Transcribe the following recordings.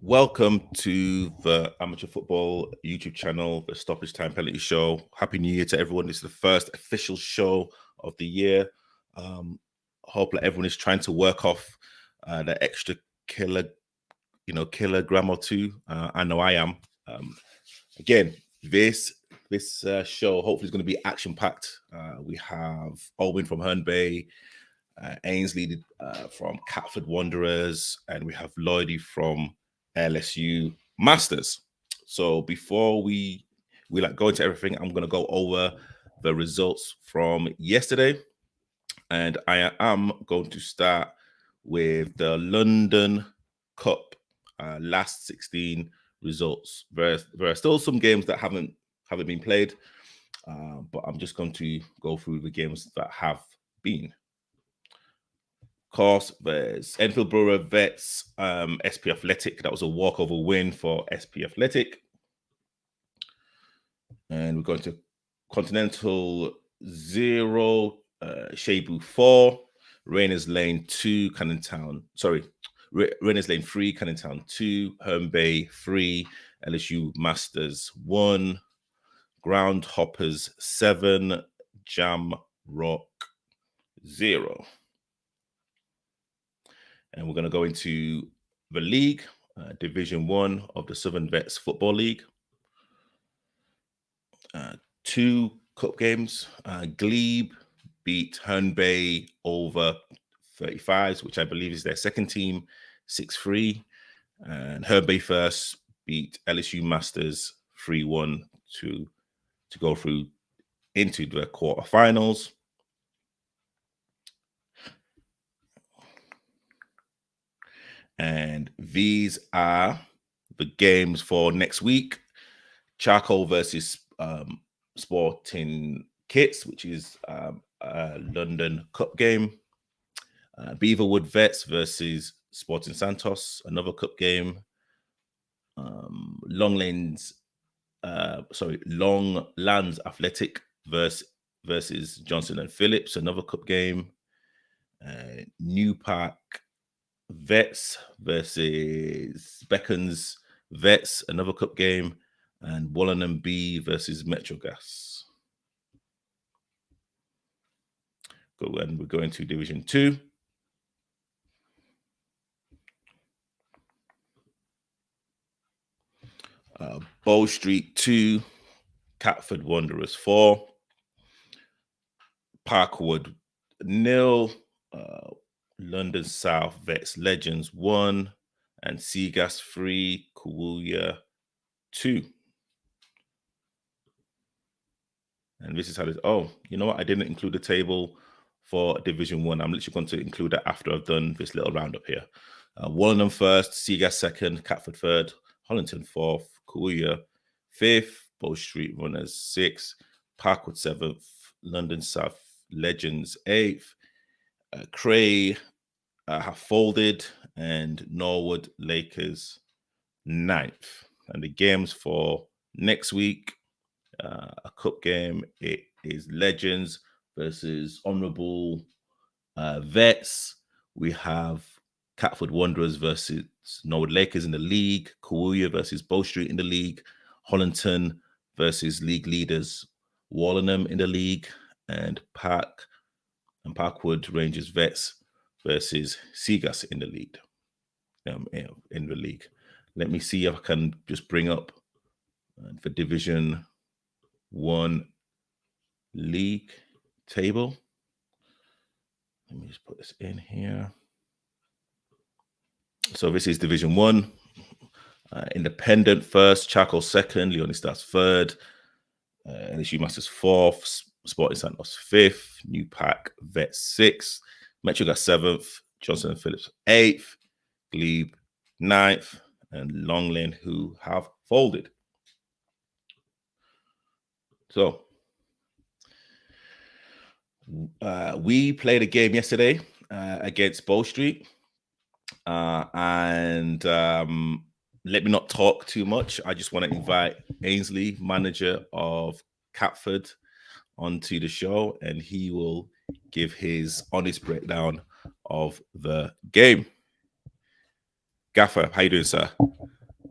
Welcome to the Amateur Football YouTube channel, the Stoppage Time Penalty Show. Happy New Year to everyone. This is the first official show of the year. Hope that everyone is trying to work off the extra kilogram or two. I know I am. Again, this show hopefully is going to be action-packed. We have Owen from Herne Bay, Ainsley from Catford Wanderers, and we have Lloydie from LSU Masters. So before we go into everything, I'm going to go over the results from yesterday, and I am going to start with the London Cup last 16 results. There are still some games that haven't been played, but I'm just going to go through the games that have been. Of course, there's Enfield Borough Vets, SP Athletic. That was a walkover win for SP Athletic. And we're going to Continental 0, Shebu 4, Rainers Lane 2, Rainers Lane 3, Canning Town 2, Herne Bay 3, LSU Masters 1, Groundhoppers 7, Jam Rock 0. And we're going to go into the league, Division 1 of the Southern Vets Football League. 2 cup games. Glebe beat Herne Bay over 35s, which I believe is their second team, 6-3. And Herne Bay first beat LSU Masters 3-1 to go through into the quarterfinals. And these are the games for next week. Charcoal versus Sporting Kits, which is a London Cup game. Beaverwood Vets versus Sporting Santos, another cup game. Long Lands Athletic versus Johnson and Phillips, another cup game. New Park Vets versus Beacons Vets, another cup game, and Wallenham B versus Metrogas. And we're going to Division 2. Bow Street 2, Catford Wanderers 4, Parkwood 0, London South Vets Legends 1, and Seagas 3, Kawuya 2. And this is how this. Oh, you know what? I didn't include the table for Division 1. I'm literally going to include that after I've done this little roundup here. Wallenham first, Seagas second, Catford third, Hollington fourth, Kawuya fifth, Bow Street Runners sixth, Parkwood seventh, London South Legends eighth, Cray have folded, and Norwood Lakers ninth. And the games for next week, a cup game, it is Legends versus Honourable Vets. We have Catford Wanderers versus Norwood Lakers in the league, Kawuya versus Bow Street in the league, Hollington versus league leaders Wallenham in the league, and Parkwood Rangers Vets versus Seagas in the league. Let me see if I can just bring up the Division 1 league table. Let me just put this in here. So this is Division 1. Independent first, Charcoal second, Leonie Stars third, LSU Masters fourth, Sporting Santos fifth, New Park Vets sixth, Metrogas seventh, Johnson and Phillips eighth, Glebe ninth, and Longland, who have folded. So we played a game yesterday against Bow Street, and let me not talk too much. I just want to invite Ainsley, manager of Catford, onto the show, and he will give his honest breakdown of the game. Gaffer, how you doing, sir?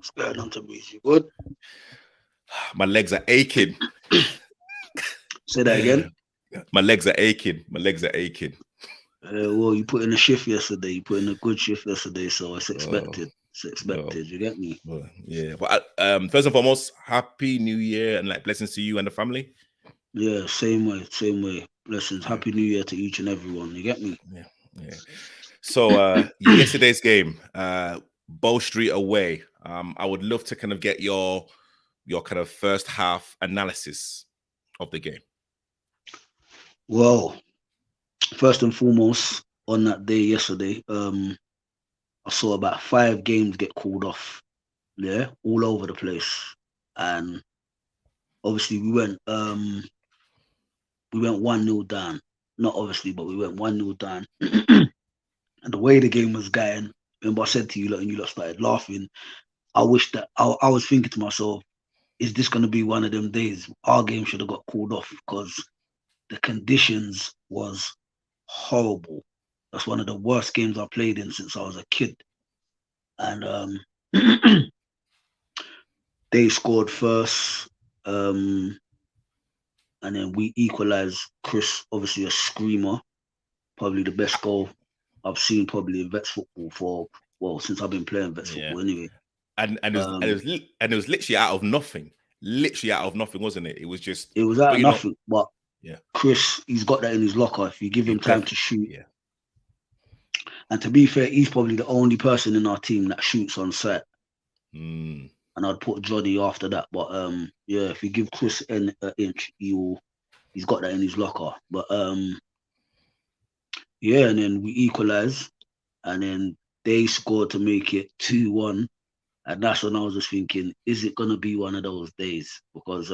What's going on to me? You good? My legs are aching. Say that again. My legs are aching. My legs are aching. Well, you put in a shift yesterday. You put in a good shift yesterday, so it's Oh, expected. It's no. expected. You get me? Well, yeah. But first and foremost, happy New Year and like blessings to you and the family. Yeah, same way, same way. Blessings. Yeah, Happy New Year to each and everyone. You get me? yeah, yeah. So yesterday's game, Bow Street away. I would love to kind of get your kind of first half analysis of the game. Well, first and foremost, on that day yesterday, I saw about 5 games get called off. Yeah, all over the place, and obviously we went 1-0 down. Not obviously, but we went 1-0 down. And the way the game was going, remember I said to you, lot, and you lot started laughing. I wish that I was thinking to myself, is this going to be one of them days? Our game should have got called off because the conditions was horrible. That's one of the worst games I played in since I was a kid. And they scored first, and then we equalized. Chris, obviously a screamer, probably the best goal I've seen probably in Vets football for since I've been playing Vets Yeah, football anyway. and it was literally out of nothing. Literally out of nothing, wasn't it? It was just, It was out but of you know, nothing, but yeah, Chris, he's got that in his locker. If you give he him time def, to shoot, yeah, and to be fair, he's probably the only person in our team that shoots on set. mm, And I'd put Johnny after that. But yeah, if you give Chris an inch, he's got that in his locker. But yeah, and then we equalised, and then they scored to make it 2-1. And that's when I was just thinking, is it gonna be one of those days? Because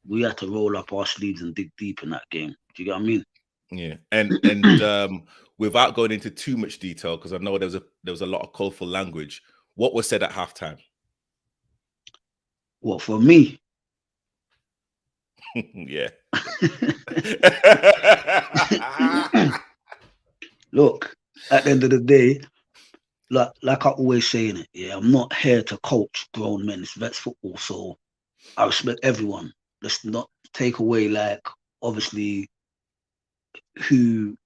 we had to roll up our sleeves and dig deep in that game. Do you get what I mean? yeah, and without going into too much detail, because I know there was a lot of colorful language. What was said at halftime? Well, for me, Yeah. look, at the end of the day, like I always say in it, yeah, I'm not here to coach grown men. It's Vets football, so I respect everyone. Let's not take away like obviously who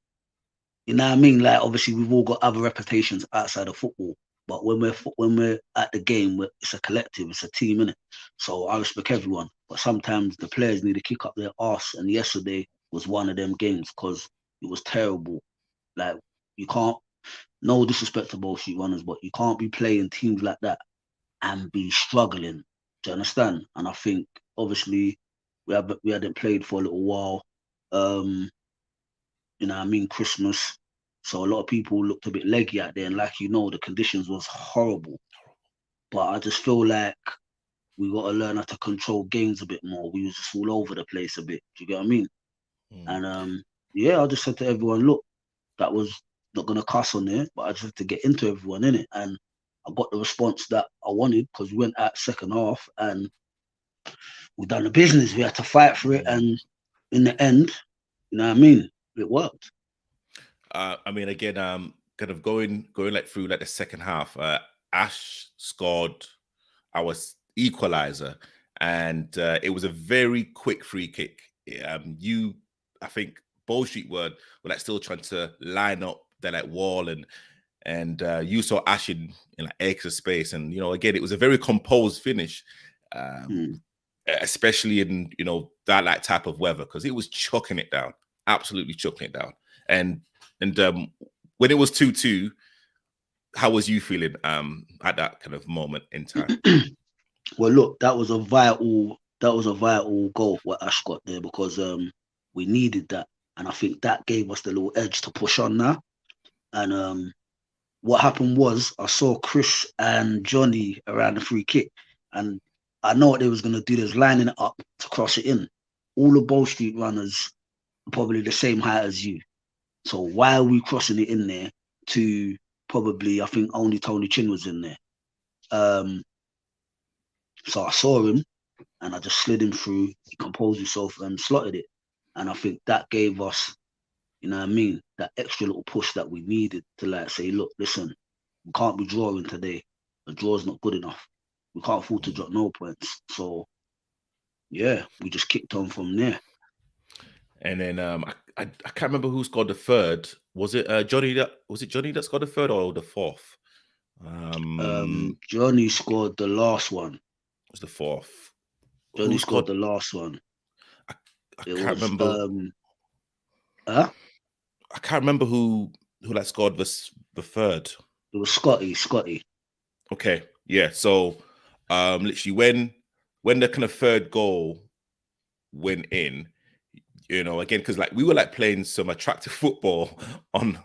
you know what I mean. Like obviously we've all got other reputations outside of football, but when we're at the game, it's a collective, it's a team, innit? So I respect everyone, but sometimes the players need to kick up their arse. And yesterday was one of them games because it was terrible. Like you can't, no disrespect to both street runners, but you can't be playing teams like that and be struggling. Do you understand? And I think obviously we hadn't played for a little while. Um, you know what I mean, Christmas. So a lot of people looked a bit leggy out there, and like the conditions was horrible. But I just feel like we got to learn how to control games a bit more. We was just all over the place a bit. Do you get what I mean? Mm, And yeah, I just said to everyone, look, that was not gonna cuss on there, but I just had to get into everyone in it, and I got the response that I wanted because we went out second half and we done the business. We had to fight for it, mm. and in the end, you know what I mean, it worked. I mean, again, kind of going like through like the second half. Ash scored our equalizer, and it was a very quick free kick. I think, Bow Street were like still trying to line up their like wall, and you saw Ash in like extra space, and again, it was a very composed finish. Um, Mm. Especially in that like type of weather, because it was chucking it down, absolutely chucking it down. And when it was 2-2, how was you feeling at that kind of moment in time? Well, look, that was a vital goal what Ash got there because we needed that, and I think that gave us the little edge to push on now. And what happened was I saw Chris and Johnny around the free kick, and I know what they was gonna do. They was lining it up to cross it in. All the Bow Street runners are probably the same height as you. So why are we crossing it in there to probably I think only Tony Chin was in there. Um, so I saw him and I just slid him through. He composed himself and slotted it. And I think that gave us, you know what I mean, that extra little push that we needed to like say, look, listen, we can't be drawing today. a draw's not good enough. We can't afford to drop no points. So yeah, we just kicked on from there. And then I can't remember who scored the third. Was it Johnny that scored the third or the fourth? Johnny scored the last one. It was the fourth. Johnny Who scored scored? the last one. I It can't was remember. huh? I can't remember who like scored the third. It was Scotty. Okay, yeah. So literally when the kind of third goal went in, you know, again, because like we were like playing some attractive football on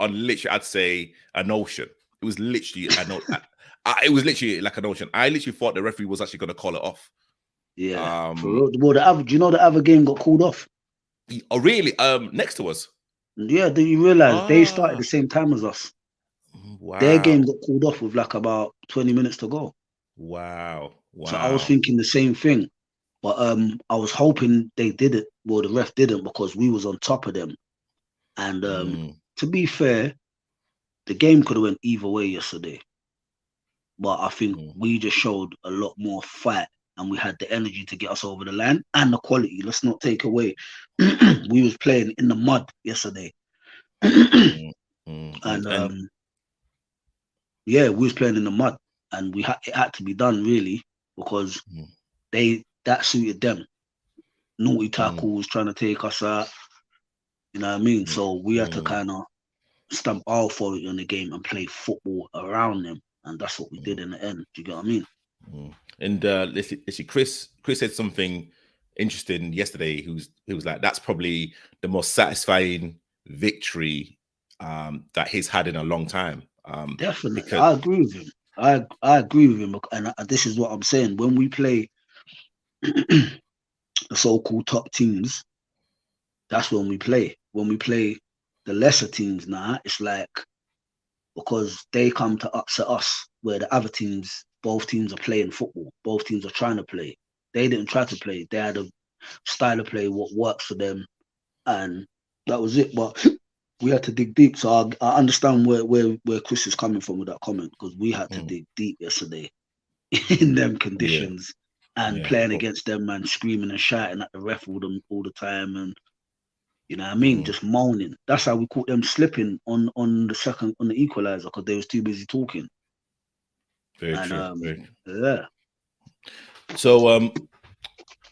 literally, I'd say an ocean. It was literally it was literally like an ocean. I literally thought the referee was actually going to call it off. Yeah. For real. Well, do you know the other game got called off? Oh, really? Next to us. Yeah. Do you realize they started the same time as us? Wow. Their game got called off with like about 20 minutes to go. Wow. So I was thinking the same thing, but I was hoping they did it. Well, the ref didn't because we was on top of them. And to be fair, the game could have went either way yesterday. But I think we just showed a lot more fight and we had the energy to get us over the line and the quality. Let's not take away. We was playing in the mud yesterday. And yeah, we was playing in the mud and it had to be done really because that suited them. Naughty tackles trying to take us out. You know what I mean? So we had to kind of stamp our authority on the game and play football around them. And that's what we did in the end. Do you get what I mean? And listen, Chris said something interesting yesterday. He was like, that's probably the most satisfying victory that he's had in a long time. Definitely, I agree with him. I agree with him, and this is what I'm saying. When we play the so-called top teams, that's when we play. When we play the lesser teams now, it's like because they come to upset us, where the other teams, both teams are playing football. Both teams are trying to play. They didn't try to play. They had a style of play what works for them, and that was it. But we had to dig deep. So I understand where Chris is coming from with that comment because we had to dig deep yesterday in them conditions and playing against them and screaming and shouting at the ref all the time and you know what I mean, just moaning. That's how we caught them slipping on the equalizer because they was too busy talking. Very true. Yeah. So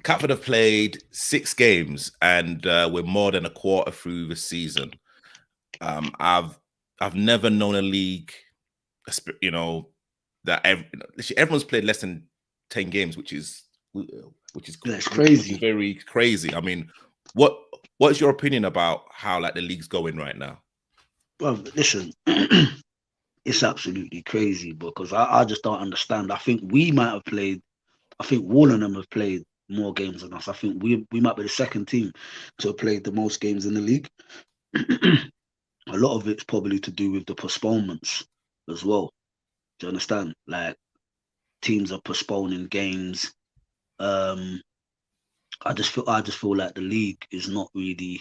Catford have played 6 games and we're more than a quarter through the season. I've never known a league, you know, that everyone's played less than 10 games, which is crazy. Which is very crazy. I mean, what's your opinion about how like the league's going right now? Well, listen, it's absolutely crazy because I just don't understand. I think we might have played. I think all of them have played more games than us. I think we might be the second team to have played the most games in the league. A lot of it's probably to do with the postponements as well. Do you understand? Like teams are postponing games. I just feel like the league is not really.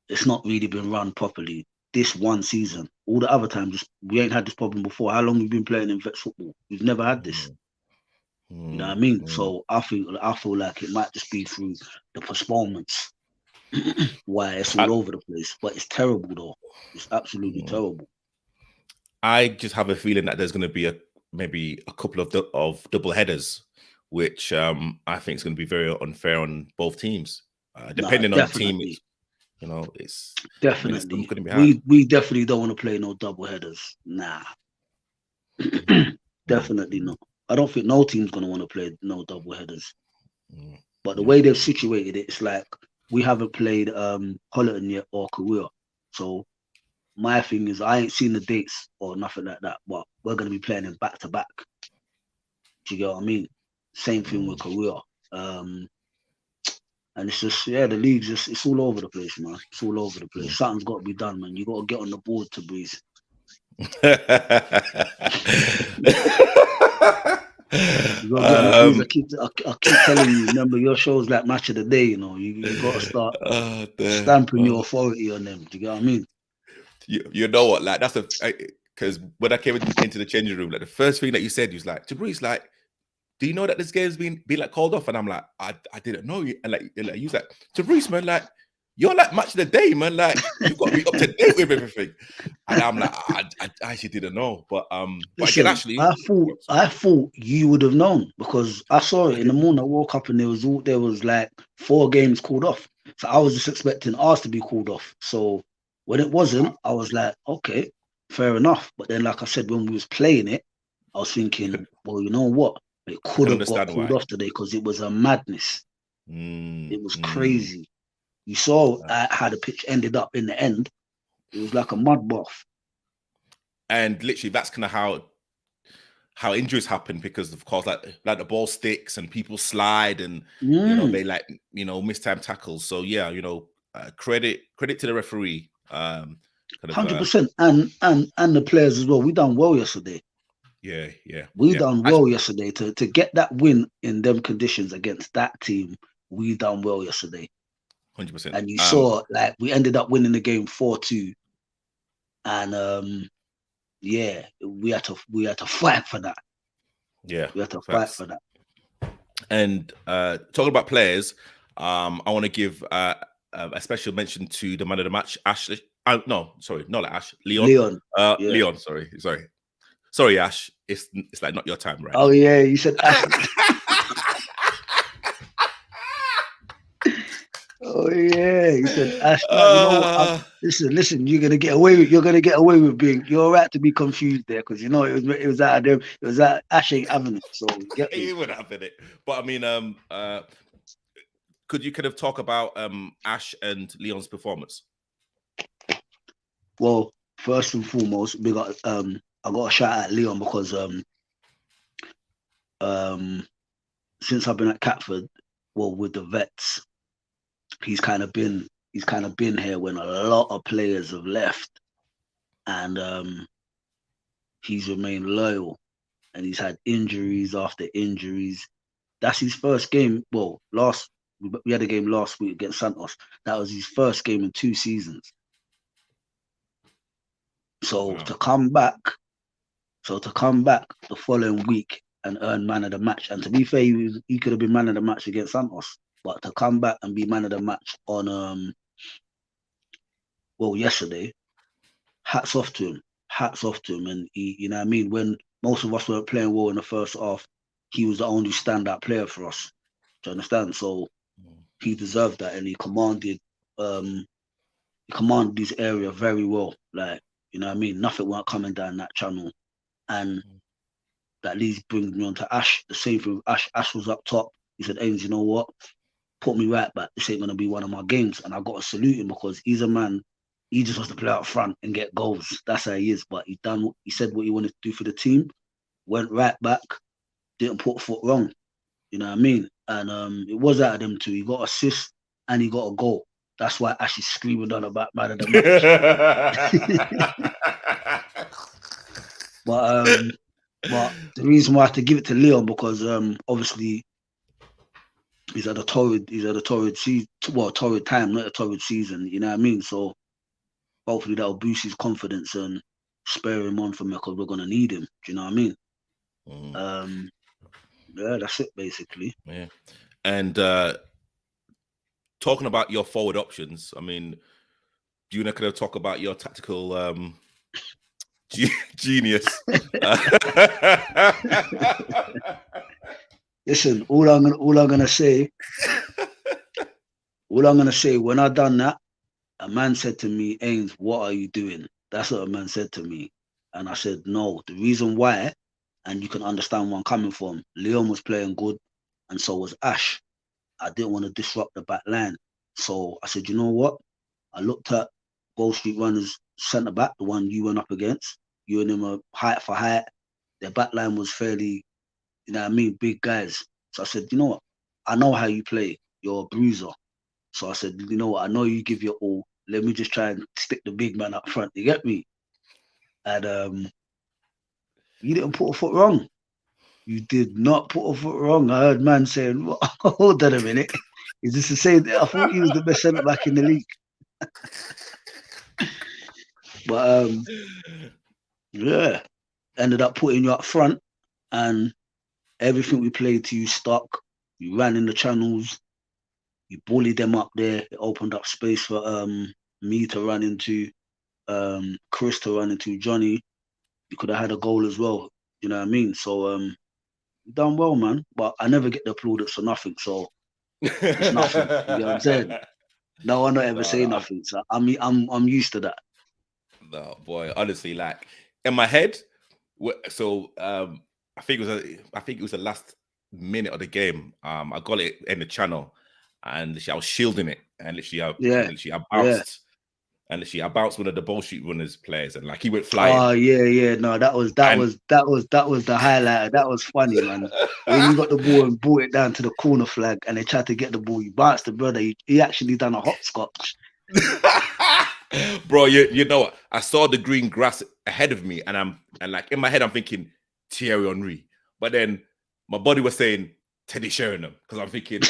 It's not really been run properly this one season. All the other times, we ain't had this problem before. How long have we been playing in vets football? We've never had this. You know what I mean? So I feel like it might just be through the postponements why it's all over the place. But it's terrible though. It's absolutely terrible. I just have a feeling that there's going to be maybe a couple of double headers, which I think is going to be very unfair on both teams, depending on the team. You know, it's definitely going to be hard. We definitely don't want to play no double headers. Nah, definitely not. I don't think no team's going to want to play no double headers. But the way they've situated it, it's like we haven't played Holland yet or Korea. So my thing is, I ain't seen the dates or nothing like that. But we're going to be playing in back to back. Do you get what I mean? Same thing with Korea. And it's just, the league it's all over the place, man. It's all over the place. Something's got to be done, man. You got to get on the board to breeze. I keep telling you, remember your show's like match of the day, you know. You got to start stamping your authority on them. Do you get what I mean? You know what? Like that's because when I came into the changing room, like the first thing that you said, you was like, Jabri's like, do you know that this game's been like called off? And I'm like, I didn't know. And like you was like, Jabri's, man, like, you're like match of the day, man. Like, you've got to be up to date with everything. And I'm like, I actually didn't know. But Listen, again, actually, I thought you would have known because I saw it in the morning. I woke up and there was like 4 games called off. So I was just expecting ours to be called off. So when it wasn't, I was like, okay, fair enough. But then, like I said, when we was playing it, I was thinking, well, you know what? It could have got called off today because it was a madness. It was crazy. You saw how the pitch ended up in the end. It was like a mud bath. And literally, that's kind of how injuries happen because, of course, like the ball sticks and people slide and you know they miss time tackles. So yeah, credit to the referee. 100%, and the players as well. We done well yesterday. Yeah. We done well yesterday to get that win in them conditions against that team. We done well yesterday. 100%. And you saw like we ended up winning the game 4-2, and we had to fight for that. Yeah, we had to fight for that. And talking about players, I want to give a special mention to the man of the match, Ashley. No, sorry, not like Ash. Leon. Leon. Sorry, Ash. It's like not your time, right? Oh yeah, you said Ash. Oh yeah, you said Ash. You know what? Listen. You're gonna get away with being. You're right to be confused there because it was out of them. It was at Ash ain't having it. So get me. He would have it. But I mean, could you kind of talk about Ash and Leon's performance? Well, first and foremost, I got a shout out Leon because since I've been at Catford, well, with the vets, he's kind of been here when a lot of players have left, and he's remained loyal, and he's had injuries after injuries. That's his first game. Well, we had a game last week against Santos. That was his first game in 2 seasons. So to come back the following week and earn man of the match, and to be fair, he could have been man of the match against Santos, but to come back and be man of the match on yesterday, hats off to him. And he, you know what I mean, when most of us weren't playing well in the first half, he was the only standout player for us. Do you understand? So he deserved that, and he commanded this area very well. Like, you know what I mean? Nothing weren't coming down that channel. And that leads brings me on to Ash. The same thing with Ash. Ash was up top. He said, Ains, you know what? Put me right back. This ain't going to be one of my games. And I got to salute him because he's a man. He just wants to play up front and get goals. That's how he is. But he said what he wanted to do for the team. Went right back. Didn't put a foot wrong. You know what I mean? And it was out of them two. He got assist and he got a goal. That's why Ash is screaming on about man of the match. But the reason why I have to give it to Leon because obviously he's had a torrid season, torrid time, not a torrid season. You know what I mean? So hopefully that'll boost his confidence and spur him on for me because we're gonna need him. Do you know what I mean? Yeah, that's it basically. Yeah, and talking about your forward options, I mean, do you want to talk about your tactical genius? Listen, all I'm gonna say, when I done that, a man said to me, Ains, what are you doing? That's what a man said to me. And I said, no, the reason why, and you can understand where I'm coming from, Leon was playing good, and so was Ash. I didn't want to disrupt the back line. So I said, you know what? I looked at Gold Street Runners centre back, the one you went up against. You and him are height for height. Their back line was fairly, you know what I mean, big guys. So I said, you know what? I know how you play. You're a bruiser. So I said, you know what? I know you give your all. Let me just try and stick the big man up front. You get me? And you didn't put a foot wrong. You did not put a foot wrong. I heard man saying, well, hold on a minute. Is this the same? I thought he was the best centre back in the league. But Yeah. Ended up putting you up front, and everything we played to you stuck. You ran in the channels, you bullied them up there. It opened up space for me to run into, Chris to run into, Johnny. You could have had a goal as well. You know what I mean? So you done well, man. But I never get the plaudits for nothing, so it's nothing. You know what I'm saying? No one will ever No, say no, nothing. So I'm used to that. no, boy. Honestly, like in my head, so I think it was the last minute of the game. I got it in the channel, and literally I was shielding it, and Yeah, literally I yeah. bounced, and literally I bounced one of the ball shoot runners players, and like he went Oh flying, yeah, yeah. No, and that was the highlight. That was funny, man. When you got the ball and brought it down to the corner flag, and they tried to get the ball, you bounced the brother. He actually done a hopscotch. bro, you know what? I saw the green grass ahead of me, and like in my head I'm thinking Thierry Henry, but then my body was saying Teddy Sheringham because I'm thinking,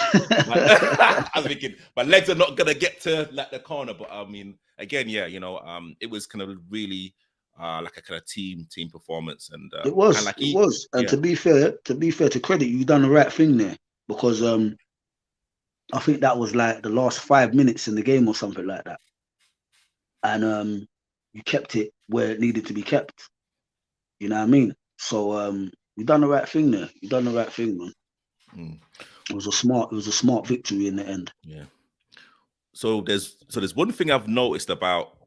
I was thinking my legs are not gonna get to like the corner. But I mean, again, yeah, it was kind of really like a kind of team performance, and like It he, was. And yeah, to be fair, to credit you, done the right thing there because I think that was like the last 5 minutes in the game or something like that, and you kept it where it needed to be kept. You know what I mean? So you done the right thing there. You done the right thing, man. mm, It was a smart victory in the end. yeah. So there's one thing I've noticed about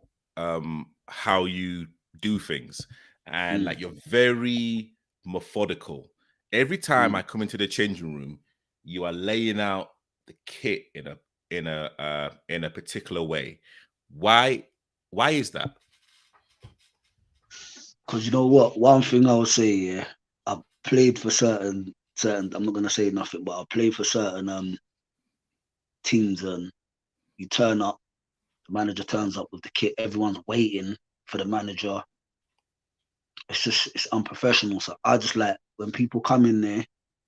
how you do things, and Mm, like you're very methodical. Every time I mm. come into the changing room, you are laying out the kit in a particular way. Why why is that? Cause you know what? One thing I would say, yeah, I played for certain. I'm not gonna say nothing, but I played for certain teams, and you turn up, the manager turns up with the kit. Everyone's waiting for the manager. It's unprofessional. So I just like when people come in there,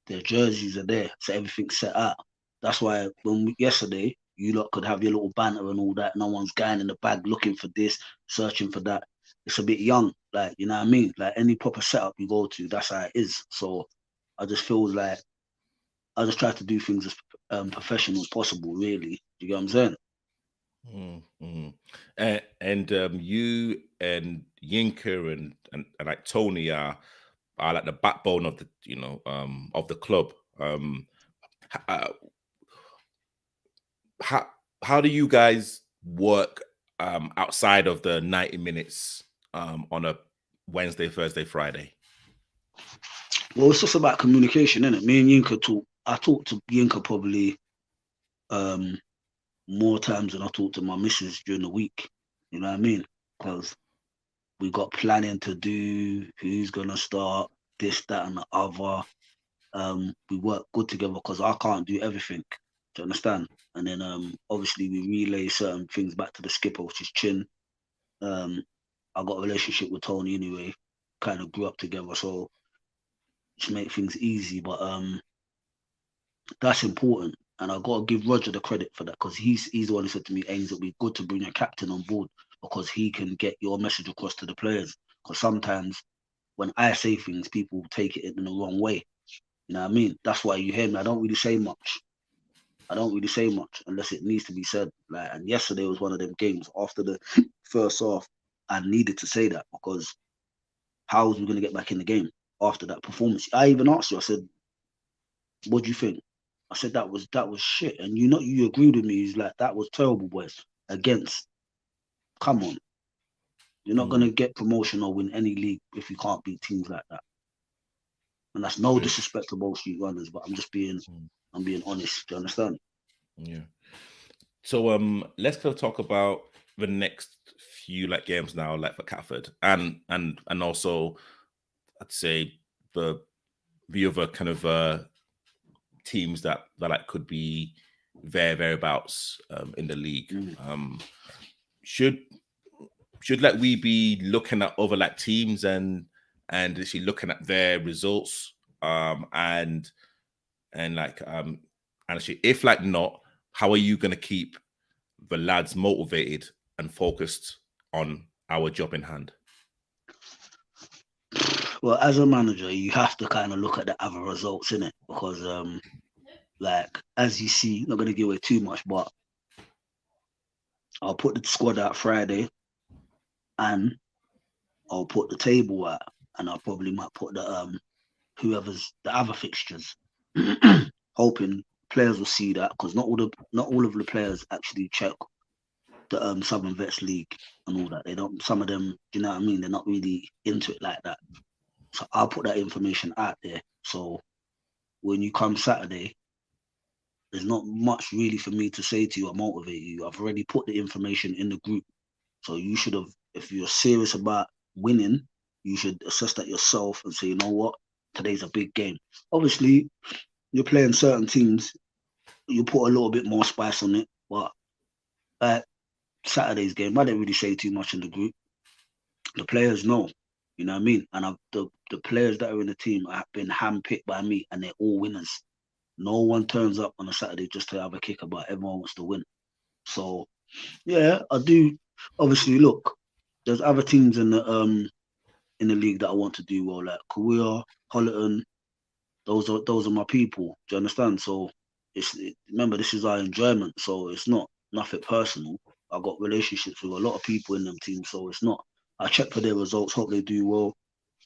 their jerseys are there, so everything's set out. That's why yesterday you lot could have your little banter and all that. No one's going in the bag looking for this, searching for that. It's a bit young, like you know what I mean. Like any proper setup you go to, that's how it is. So I just feel like I just try to do things as professional as possible. Really, you get what I'm saying? Mm. And you and Yinka and like Tony are like the backbone of the of the club. h- uh, how how do you guys work outside of the 90 minutes on a Wednesday, Thursday, Friday? Well, it's just about communication, isn't it? Me and Yinka talk. I talk to Yinka probably um more times than I talk to my missus during the week. You know what I mean? Because we got planning to do, who's gonna start, this, that, and the other. We work good together because I can't do everything. Do you understand? And then obviously we relay certain things back to the skipper, which is Chin. Um, I got a relationship with Tony anyway. Kind of grew up together, so just make things easy. But that's important. And I gotta give Roger the credit for that because he's the one who said to me, Ains, it'll be good to bring a captain on board because he can get your message across to the players. Because sometimes when I say things, people take it in the wrong way. You know what I mean? That's why you hear me. I don't really say much. I don't really say much unless it needs to be said. Like, and yesterday was one of them games after the first half. I needed to say that because how was we going to get back in the game after that performance? I even asked you. I said, "What do you think?" I said that was shit, and you agreed with me. He's like that was terrible, boys. Against, come on, you're not Mm, gonna get promotion or win any league if you can't beat teams like that. And that's no yeah, disrespect to Wall Street runners, but mm, I'm being honest. Do you understand? yeah. So let's go talk about the next few like games now, like for Catford and also I'd say the the other kind of teams that like could be thereabouts in the league. Mm. Should should like we be looking at other like teams and actually looking at their results and like and actually if like not, how are you gonna keep the lads motivated and focused on our job in hand? Well, as a manager, you have to kind of look at the other results in it because, like as you see, not gonna give away too much, but I'll put the squad out Friday, and I'll put the table out, and I probably might put the whoever's the other fixtures, hoping players will see that because not all of the players actually check the Southern Vets League and all that. They don't. Some of them, do you know what I mean? They're not really into it like that. So I'll put that information out there. So when you come Saturday, there's not much really for me to say to you or motivate you. I've already put the information in the group. So you should have, if you're serious about winning, you should assess that yourself and say, you know what, today's a big game. Obviously, you're playing certain teams, you put a little bit more spice on it. But Saturday's game, I didn't really say too much in the group. The players know, you know what I mean? And the players that are in the team have been handpicked by me, and they're all winners. No one turns up on a Saturday just to have a kick about. Everyone wants to win. So yeah, I do. Obviously, look, there's other teams in the league that I want to do well, like Korea, Holland. Those are my people. Do you understand? So remember, this is our enjoyment. So it's not nothing personal. I got relationships with a lot of people in them teams, so it's not. I check for their results. Hope they do well.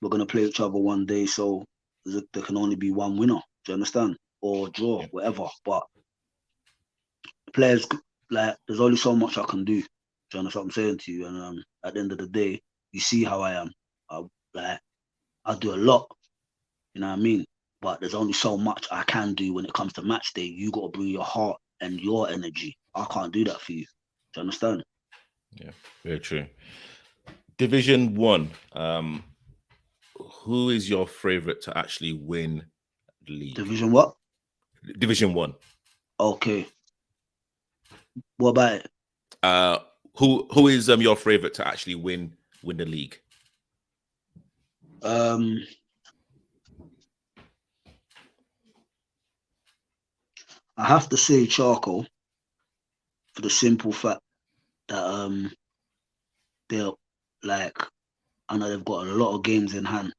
We're gonna play each other one day, so there can only be one winner. Do you understand? Or draw, Yeah. whatever. But players, like, there's only so much I can do. Do you understand what I'm saying to you? And at the end of the day, you see how I am. I do a lot. You know what I mean? But there's only so much I can do when it comes to match day. You got to bring your heart and your energy. I can't do that for you. Do you understand? Yeah, very true. Division 1. Who is your favorite to actually win the league? Division what? Division 1. Okay. What about it? Who is your favorite to actually win the league? I have to say Charcoal for the simple fact that they're like, I know they've got a lot of games in hand.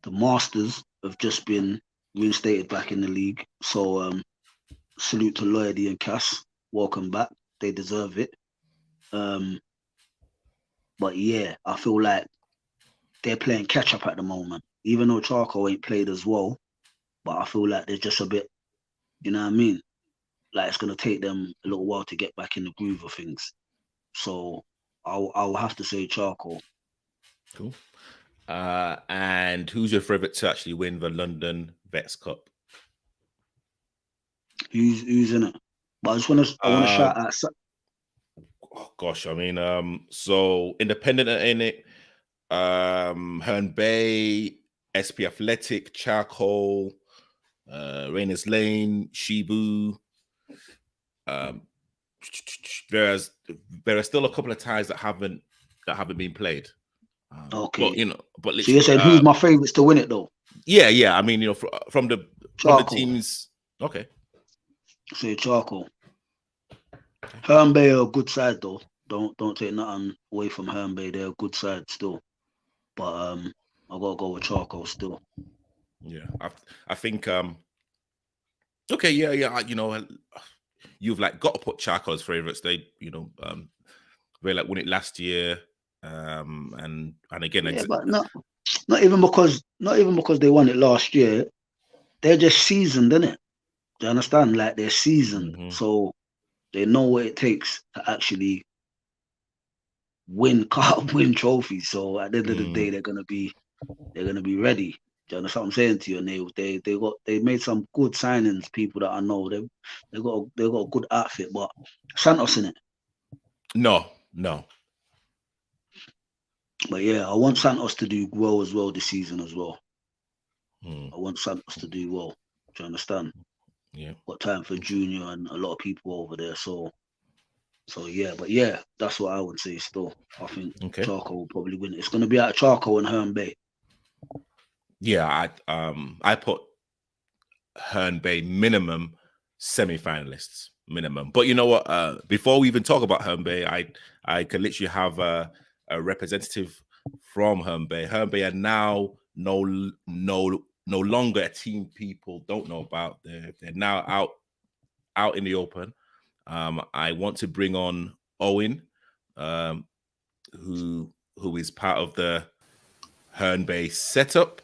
The Masters have just been reinstated back in the league, so salute to Loyalty and Cass. Welcome back. They deserve it. But yeah, I feel like they're playing catch up at the moment, even though Charcoal ain't played as well. But I feel like there's just a bit, you know what I mean? Like it's gonna take them a little while to get back in the groove of things. So I'll have to say Charcoal. Cool. And who's your favorite to actually win the London Vets Cup? Who's in it? But I want to shout out. Oh gosh, I mean, so independent are in it. Herne Bay, SP Athletic, Charcoal, Rainers Lane, Shibu. There are still a couple of ties that haven't been played. Okay, but so you're saying who's my favorites to win it though? Yeah. I mean, from the teams. Okay. Say Charcoal. Herne Bay are a good side though. Don't take nothing away from Herne Bay. They're a good side still. But I gotta go with Charcoal still. Yeah, I think okay, yeah. You've like got to put Charcoal as favorites. They they like won it last year. And again, yeah, but not even because they won it last year. They're just seasoned, innit? Do you understand? Like they're seasoned, so they know what it takes to actually win trophies. So at the end of the day, they're gonna be ready. Do you understand what I'm saying to you? And they made some good signings. People that I know, they got a good outfit. But Santos in it? No. But yeah, I want Santos to do well as well this season as well. I want Santos to do well. Do you understand? Yeah. Got time for Junior and a lot of people over there. So yeah, but yeah, that's what I would say still. I think Charcoal will probably win it. It's gonna be out of Charcoal and Herne Bay. Yeah, I put Herne Bay minimum semi-finalists minimum. But you know what? Before we even talk about Herne Bay, I could literally have a representative from Herne Bay. Herne Bay are now no longer a team people don't know about. They're now out in the open. I want to bring on Owen, who is part of the Herne Bay setup.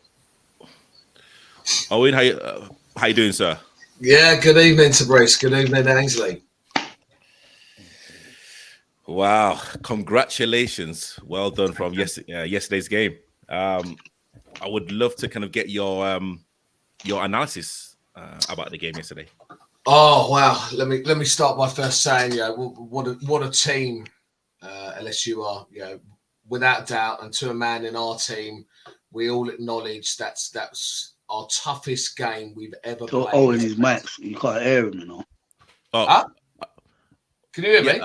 Owen, how you doing, sir? Yeah, good evening to Bruce. Good evening, Ainsley. Wow, congratulations. Well done from yesterday's game. I would love to kind of get your analysis about the game yesterday. Oh wow! Let me start by first saying, what a team LSU are. Without doubt, and to a man in our team, we all acknowledge that's our toughest game we've ever played. Oh, and his Max, you can't hear him, you know. Oh, huh? Can you hear me?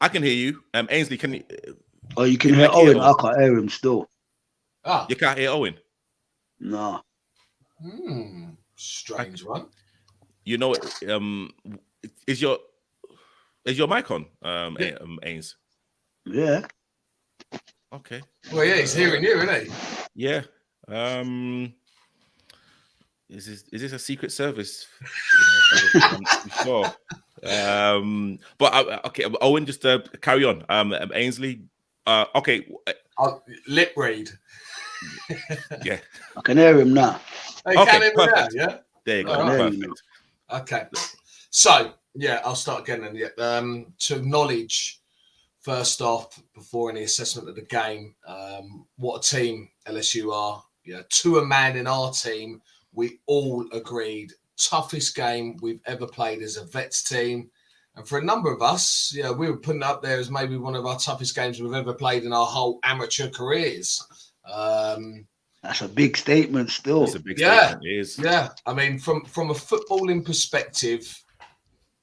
I can hear you. Ainsley, can you? Oh, you can hear Owen. I can't hear him still. You can't hear Owen. No. Strange one. You know, is your mic on, Ains? Yeah. Okay. Well, yeah, he's hearing you, isn't he? Yeah. Is this a secret service? I'm not sure. But okay, Owen, just carry on. Ainsley. Okay. Lip read. Yeah. I can hear him now. Hey, Okay, can hear me now, perfect. yeah? There you go. All right. Perfect. Okay. So, I'll start again then. To acknowledge, first off, before any assessment of the game, what a team LSU are. To a man in our team, we all agreed toughest game we've ever played as a vets team. And for a number of us, we were putting it up there as maybe one of our toughest games we've ever played in our whole amateur careers. That's a big statement still. It's a big statement. It is. Yeah. I mean, from a footballing perspective,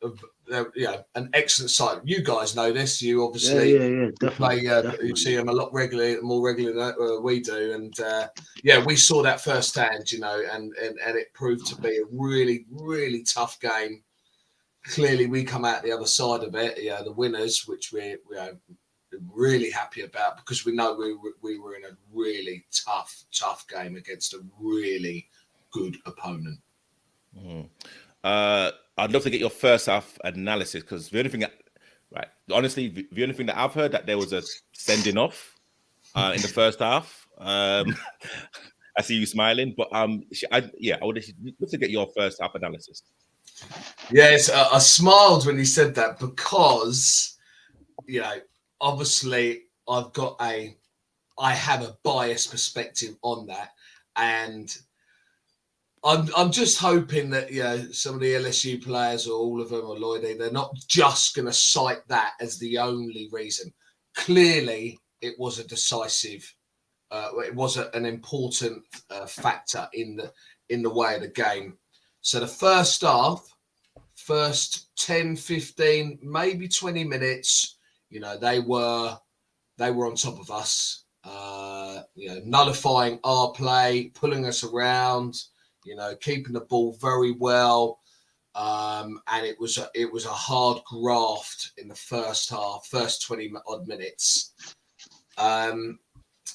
an excellent site. You guys know this. You obviously definitely, play. You see them a lot more regularly than we do. And we saw that firsthand. And it proved to be a really, really tough game. Clearly, we come out the other side of it. The winners, which we're really happy about, because we know we were in a really tough game against a really good opponent. I'd love to get your first half analysis, because the only thing that I've heard, that there was a sending off in the first half. I see you smiling, but I would love to get your first half analysis. Yes, I smiled when you said that, because obviously I have a biased perspective on that, and I'm just hoping that some of the LSU players, or all of them, or Lloyd, they're not just going to cite that as the only reason. Clearly, it was a decisive, it was an important factor in the way of the game. So the first half, first 10, 15, maybe 20 minutes, they were on top of us, nullifying our play, pulling us around, keeping the ball very well. And it was a hard graft in the first half, first 20 odd minutes.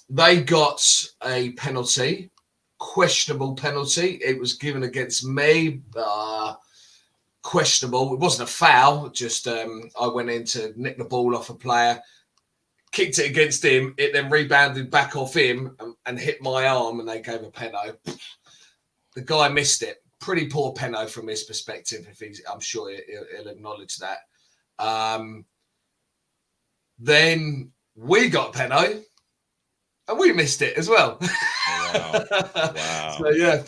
They got a penalty, questionable penalty. It was given against me. Questionable. It wasn't a foul. Just I went in to nick the ball off a player, kicked it against him. It then rebounded back off him and hit my arm, and they gave a penalty. The guy missed it. Pretty poor penalty from his perspective. I'm sure he'll acknowledge that. Then we got a penalty, and we missed it as well. Wow. So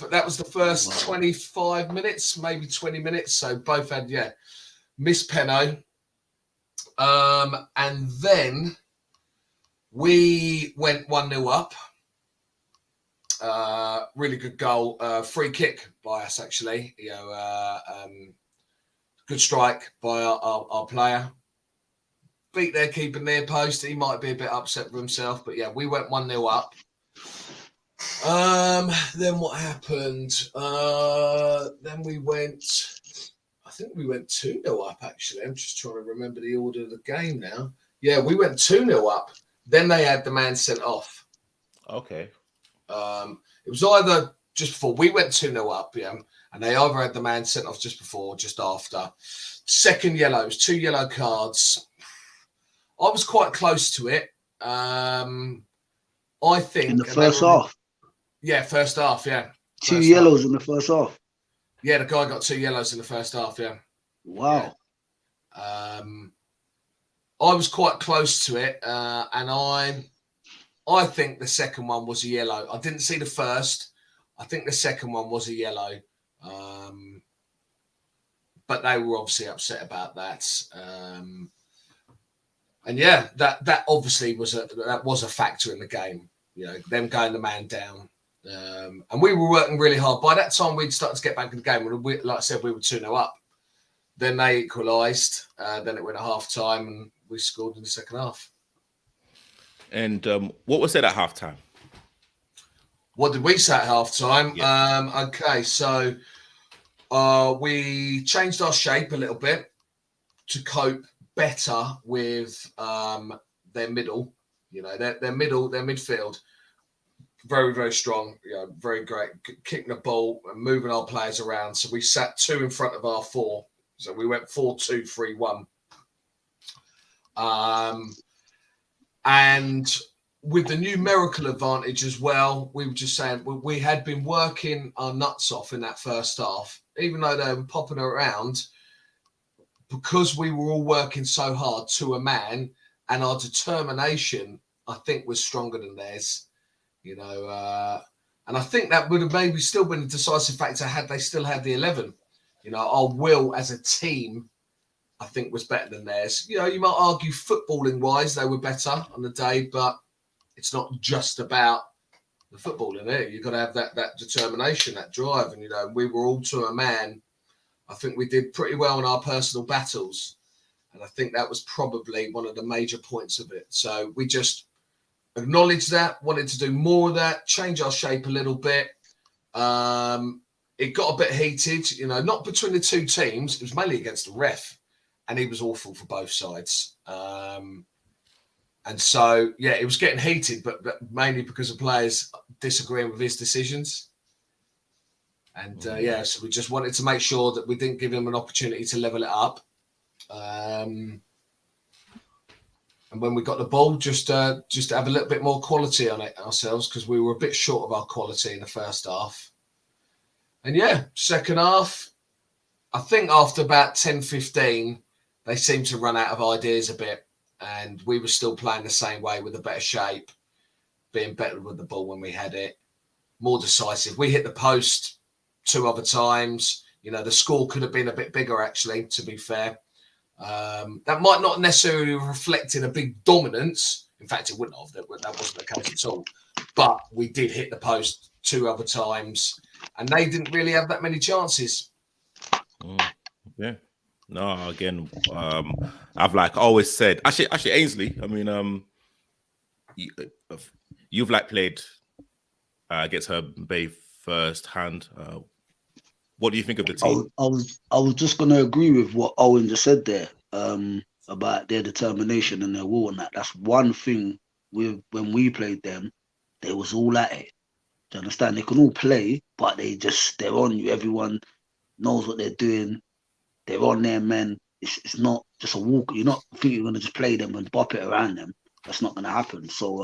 that was the first 25 minutes, maybe 20 minutes. So both had missed penalty, and then we went 1-0 up. Really good goal, free kick by us actually. Good strike by our player. Beat their keeper near post. He might be a bit upset with himself, but we went 1-0 up. Then what happened? Then we went. I think we went 2-0 up. Actually, I'm just trying to remember the order of the game now. Yeah, we went 2-0 up. Then they had the man sent off. Okay. It was either just before we went 2-0 up, and they either had the man sent off just before or just after. Second yellows, 2 yellow cards. I was quite close to it. I think In the first half. Yeah, first half. Yeah, 2 yellows in the first half. Yeah, the guy got 2 yellows in the first half. Yeah. Wow. Yeah. I was quite close to it, and I think the second one was a yellow. I didn't see the first. I think the second one was a yellow. But they were obviously upset about that. And yeah, that obviously was a factor in the game. Them going the man down. And we were working really hard. By that time, we'd started to get back in the game. Like I said, we were 2-0 up. Then they equalised. Then it went at half time, and we scored in the second half. And what was said at half time? What did we say at half time? Yeah. Okay, so we changed our shape a little bit to cope better with their middle. Their midfield. Very, very strong. Very great. Kicking the ball and moving our players around. So we sat 2 in front of our 4. So we went 4-2-3-1. And with the numerical advantage as well, we were just saying we had been working our nuts off in that first half, even though they were popping around, because we were all working so hard to a man, and our determination, I think, was stronger than theirs. And I think that would have maybe still been a decisive factor had they still had the 11. Our will as a team, I think, was better than theirs. You might argue footballing wise, they were better on the day, but it's not just about the football in it. You've got to have that determination, that drive. And, we were all to a man. I think we did pretty well in our personal battles. And I think that was probably one of the major points of it. So we just acknowledged that, wanted to do more of that, change our shape a little bit. It got a bit heated, not between the two teams. It was mainly against the ref, and he was awful for both sides. And so, yeah, it was getting heated, but mainly because of players disagreeing with his decisions. And so we just wanted to make sure that we didn't give him an opportunity to level it up. And when we got the ball, just to have a little bit more quality on it ourselves, because we were a bit short of our quality in the first half. And yeah, second half, I think after about 10-15, they seemed to run out of ideas a bit. And we were still playing the same way with a better shape, being better with the ball when we had it, more decisive. We hit the post 2 other times. The score could have been a bit bigger, actually, to be fair. That might not necessarily reflect in a big dominance. In fact, it wouldn't have. That wasn't the case at all. But we did hit the post 2 other times, and they didn't really have that many chances. Yeah. No, again, I've always said, actually, Ainsley, I mean, you've played against her Bay first hand. What do you think of the team? I was just going to agree with what Owen just said there about their determination and their will and that. That's one thing when we played them, they was all at it. Do you understand? They can all play, but they're on you. Everyone knows what they're doing. They're on their men. It's not just a walk. You're not thinking you're going to just play them and bop it around them. That's not going to happen. So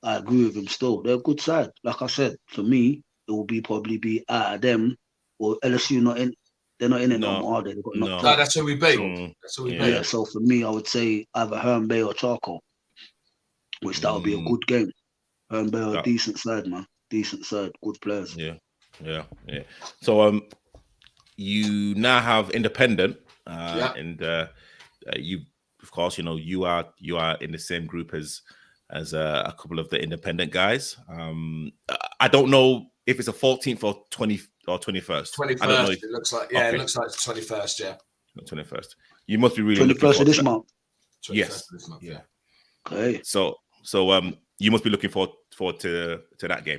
I agree with him still. They're a good side. Like I said, for me, it will probably be out of them or LSU not in. They're not in it no more, are they? They've got knocked out. That's who we beat. That's who we beat. Yeah, so for me, I would say either Herne Bay or Charcoal, which that would be a good game. Herne Bay are a decent side, man. Decent side, good players. Yeah. So you now have Independent, and you, of course, you are in the same group as a couple of the Independent guys. I don't know if it's a 14th or 21st. 21st. I don't know. It looks like it looks like it's 21st. Yeah. 21st. You must be really 21st of this month. Yes. This month, yeah. Okay. So you must be looking forward to that game.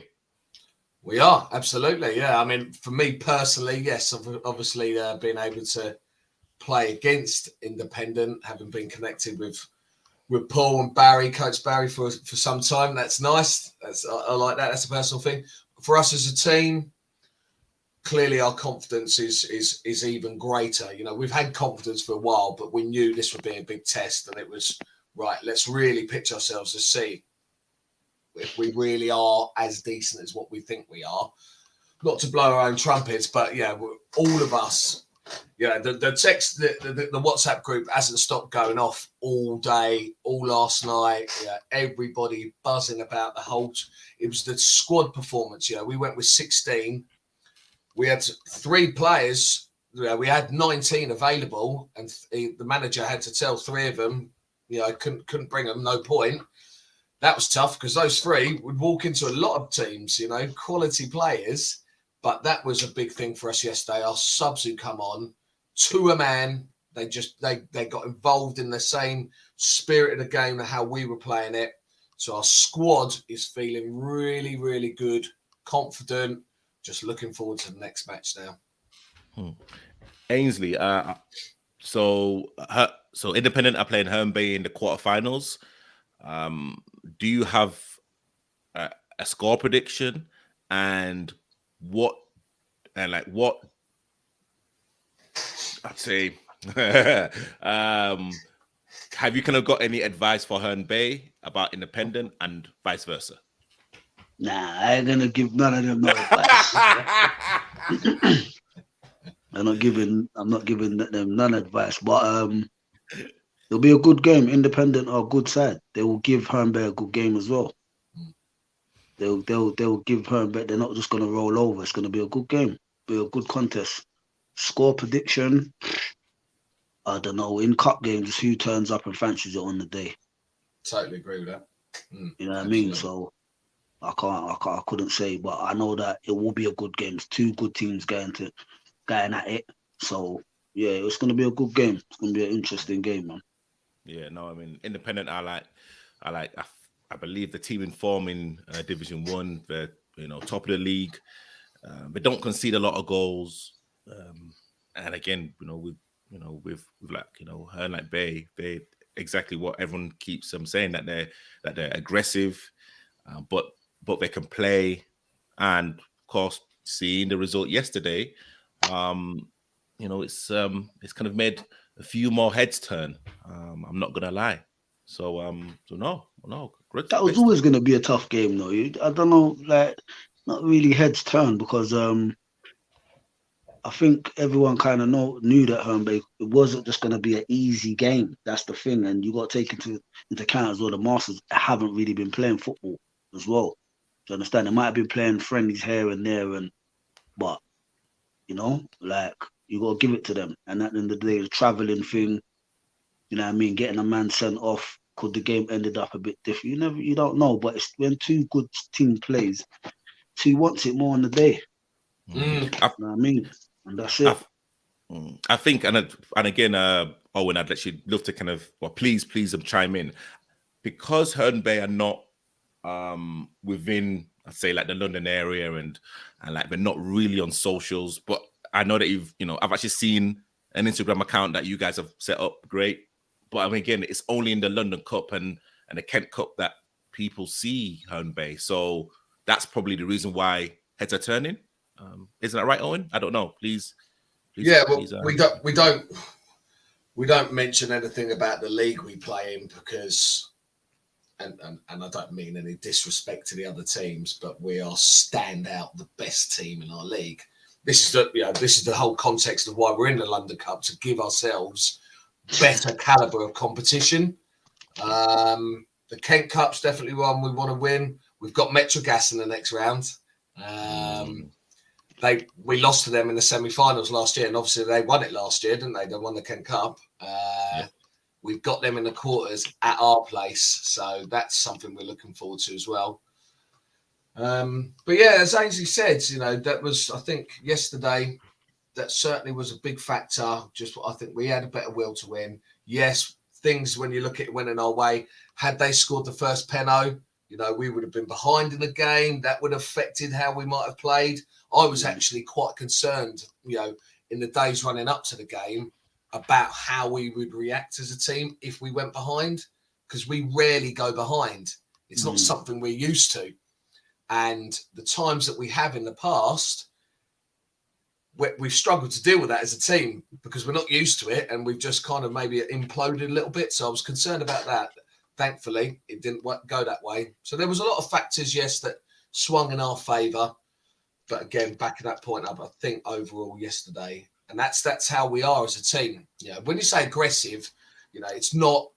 We are, absolutely. Yeah. I mean, for me personally, yes, obviously being able to play against Independent, having been connected with with Paul and Barry, Coach Barry, for some time. That's nice. I like that. That's a personal thing. For us as a team, clearly our confidence is even greater. You know, we've had confidence for a while, but we knew this would be a big test, and it was right. Let's really pitch ourselves to see if we really are as decent as what we think we are. Not to blow our own trumpets, but yeah, all of us. Yeah, the text, the WhatsApp group hasn't stopped going off all day, all last night. Yeah, everybody buzzing about the whole. It was the squad performance. You know, we went with 16. We had 3 players. You know, we had 19 available, and the manager had to tell 3 of them, you know, couldn't bring them. No point. That was tough because those 3 would walk into a lot of teams. You know, quality players. But that was a big thing for us yesterday. Our subs who come on to a man, they got involved in the same spirit of the game and how we were playing it. So our squad is feeling really, really good, confident. Just looking forward to the next match now. Ainsley, so Independent are playing Herne Bay in the quarterfinals. Do you have a score prediction and what I'd say have you kind of got any advice for Herne Bay about Independent and vice versa? Nah, I ain't gonna give none of them no advice. I'm not giving them none advice, but it'll be a good game. Independent are a good side. They will give Herne Bay a good game as well. They'll give Herne Bay. They're not just gonna roll over. It's gonna be a good game. Be a good contest. Score prediction, I don't know. In cup games, who turns up and fancies it on the day. Totally agree with that. You know what I mean? So I couldn't say, but I know that it will be a good game. It's 2 good teams going at it. So yeah, it's gonna be a good game. It's gonna be an interesting game, man. Yeah, no, I mean, Independent. I believe the team in form in Division 1. They're top of the league. They don't concede a lot of goals. And again, with Herne like Bay, they exactly what everyone keeps saying, that they're aggressive, but they can play. And of course, seeing the result yesterday, it's kind of made a few more heads turn. I'm not gonna lie. So no, great. That was always gonna be a tough game, though. I don't know, like not really heads turn because I think everyone kind of knew that Herne Bay, it wasn't just going to be an easy game. That's the thing, and you got to take into account as well. The Masters haven't really been playing football as well. Do you understand? They might have been playing friendlies here and there, but like you got to give it to them. And at the end of the day, the traveling thing, you know what I mean, getting a man sent off, could the game ended up a bit different? You don't know, but it's when 2 good team plays, 2 wants it more on the day. You know what I mean? And that's it. I think, and again, Owen, I'd actually love to kind of, please chime in, because Herne Bay are not within, I'd say, like the London area, and like they're not really on socials. But I know that I've actually seen an Instagram account that you guys have set up, great. But I mean, again, it's only in the London Cup and the Kent Cup that people see Herne Bay. So that's probably the reason why heads are turning. Isn't that right, Owen? I don't know. Please. Yeah, well, we don't mention anything about the league we play in because, and I don't mean any disrespect to the other teams, but we are standout the best team in our league. This is the whole context of why we're in the London Cup, to give ourselves better caliber of competition. The Kent Cup's definitely one we want to win. We've got Metro Gas in the next round. We lost to them in the semi-finals last year, and obviously they won it last year, didn't they? They won the Kent Cup. We've got them in the quarters at our place, so that's something we're looking forward to as well. But yeah, as Ainsley said, that was, I think, yesterday, that certainly was a big factor. Just I think we had a better will to win. Yes, things when you look at it went in our way. Had they scored the first penalty, we would have been behind in the game. That would have affected how we might have played. I was actually quite concerned, in the days running up to the game about how we would react as a team if we went behind, because we rarely go behind. It's not something we're used to. And the times that we have in the past, we've struggled to deal with that as a team because we're not used to it, and we've just kind of maybe imploded a little bit. So I was concerned about that. Thankfully, it didn't go that way. So there was a lot of factors, yes, that swung in our favour. But again, backing that point up, I think overall yesterday, and that's how we are as a team. You know, when you say aggressive, you know, it's not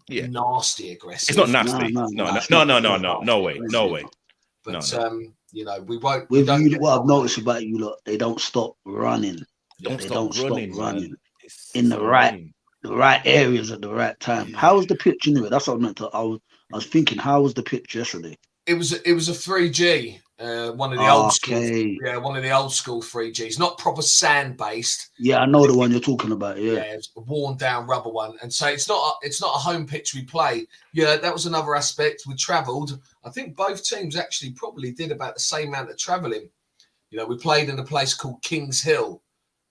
nasty aggressive. It's not nasty. No way. But you know, we won't. With you, what I've noticed about you lot, they don't stop running. They don't stop running in the right areas at the right time. How was the pitch anyway? That's what I meant to. I was thinking, how was the pitch yesterday? It was a 3G, one of the old school. Yeah, one of the old school 3Gs, not proper sand based. Yeah, I know the one you're talking about. Yeah, it's a worn down rubber one, and so it's not a home pitch we play. Yeah, that was another aspect. We travelled. I think both teams actually probably did about the same amount of travelling. You know, we played in a place called Kings Hill,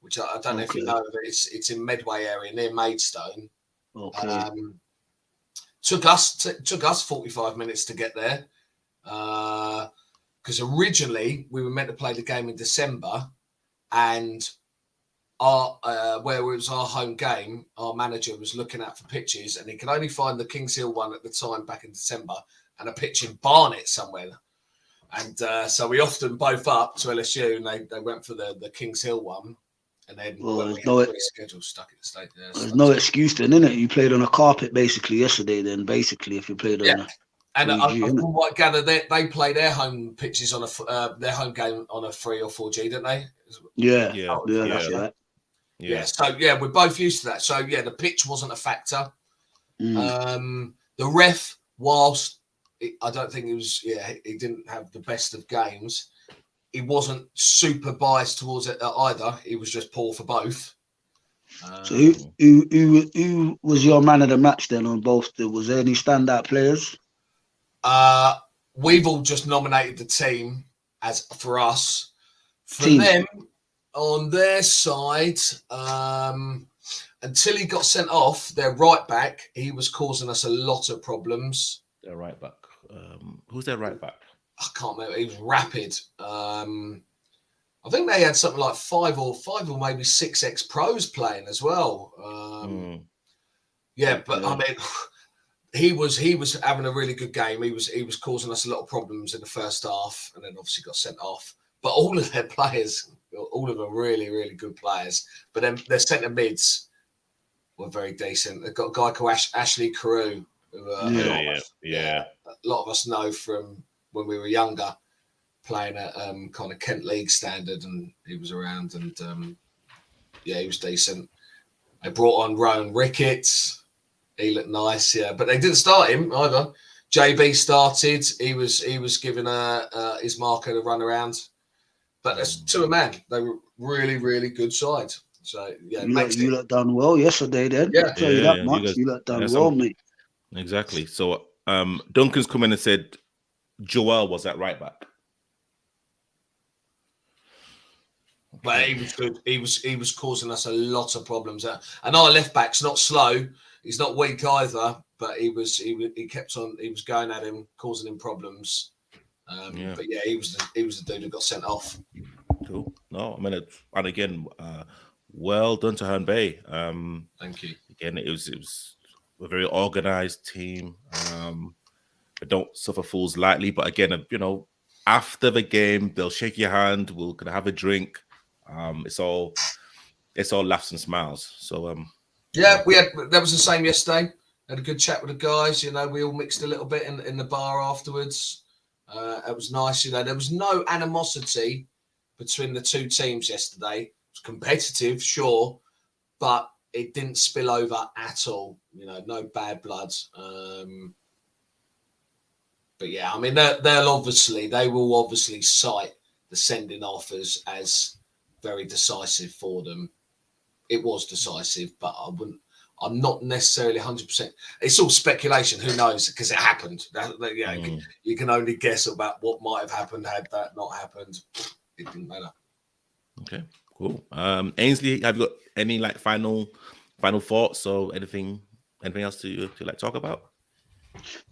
which I don't know if you know of it. It's in Medway area near Maidstone. Okay. Took us 45 minutes to get there. Because originally we were meant to play the game in December, and our where it was our home game, our manager was looking out for pitches, and he could only find the Kings Hill one at the time back in December, and a pitch in Barnet somewhere. And so we often both up to LSU, and they went for the Kings Hill one, and then when we had schedule stuck in the state. There's no excuse then, innit? You played on a carpet basically yesterday. Then basically, if you played on and from what I gather, they play their home pitches on their home game on a 3 or 4G, didn't they? Yeah, that's right. Yeah, so we're both used to that. So the pitch wasn't a factor. The ref, whilst I don't think he didn't have the best of games, he wasn't super biased towards it either. He was just poor for both. So who was your man of the match then on both? Was there any standout players? We've all just nominated the team as for us. For them, on their side, until he got sent off, their right back, he was causing us a lot of problems. Their right back. Who's their right back? I can't remember. He was rapid. I think they had something like five or maybe 6 ex-pros playing as well. But I mean, he was having a really good game. He was causing us a lot of problems in the first half, and then obviously got sent off. But all of their players, all of them, really, really good players. But then their centre mids were very decent. They've got a guy called Ashley Carew. A lot of us know from when we were younger, playing at kind of Kent League standard, and he was around, and he was decent. They brought on Rowan Ricketts. He looked nice, but they didn't start him either. JB started. He was given his marker to run around, but that's to a man. They were really, really good side. So you looked done well yesterday. Then tell you that much. You looked done well, mate. Exactly. So Duncan's come in and said Joel was at right back. But he was good. He was causing us a lot of problems. And our left back's not slow. He's not weak either. But he kept on. He was going at him, causing him problems. But he was the dude who got sent off. Cool. No, I mean, and again, well done to Herne Bay. Thank you. Again, it was a very organized team. But don't suffer fools lightly. But again, after the game, they'll shake your hand. We're gonna have a drink. It's all laughs and smiles. So that was the same yesterday. Had a good chat with the guys. We all mixed a little bit in the bar afterwards. It was nice. There was no animosity between the two teams yesterday. It was competitive, sure, but it didn't spill over at all. No bad blood. But I mean, they will obviously cite the sending off as very decisive for them. It was decisive, but I'm not necessarily 100%. It's all speculation. Who knows? Because it happened. You can only guess about what might have happened had that not happened. It didn't matter. Okay, cool. Ainsley, have you got any final thoughts or anything Anything else to like talk about?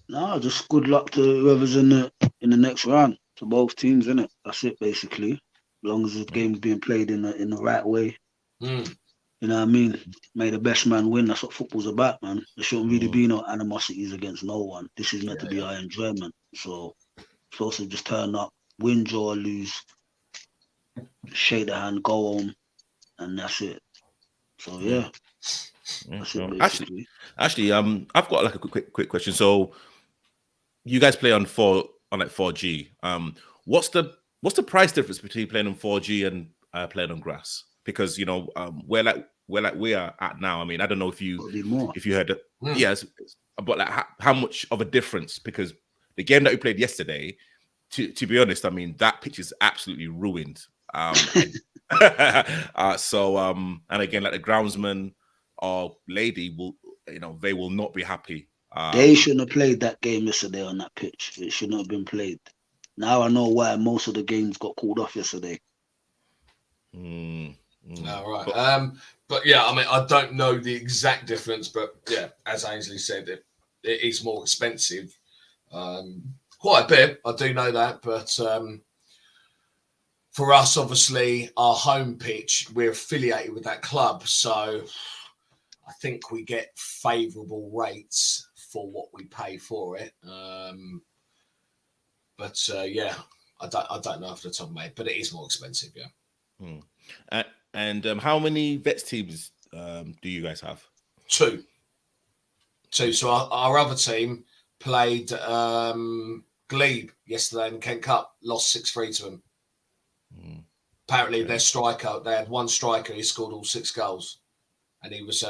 No, just good luck to whoever's in the next round to both teams, innit? That's it basically. As long as the game's being played in the right way. Mm. You know what I mean? May the best man win. That's what football's about, man. There shouldn't really Mm. be no animosities against no one. This is meant to be our enjoyment. So supposed to just turn up, win, draw, or lose, shake the hand, go home, and that's it. So yeah. That's it basically. Actually, I've got like a quick question. So you guys play on 4G. What's the price difference between playing on 4G and playing on grass? Because you know, where we are at now. I mean, I don't know if you heard it. Yes, but like how much of a difference? Because the game that we played yesterday, to be honest, I mean that pitch is absolutely ruined. So and again, like the groundsman or lady will, you know, they will not be happy. They shouldn't have played that game yesterday on that pitch. It should not have been played. Now I know why most of the games got called off yesterday. Right. But yeah, I mean, I don't know the exact difference, but yeah, as Ainsley said, it is more expensive. Quite a bit, I do know that, but for us, obviously, our home pitch, we're affiliated with that club, so I think we get favourable rates for what we pay for it. But yeah, I don't know off the top of my head, but it is more expensive, yeah. And how many vets teams do you guys have? Two. So our other team played Glebe yesterday in Kent Cup, lost 6-3 to them. Apparently, their striker, they had one striker, he scored all 6 goals. And he was,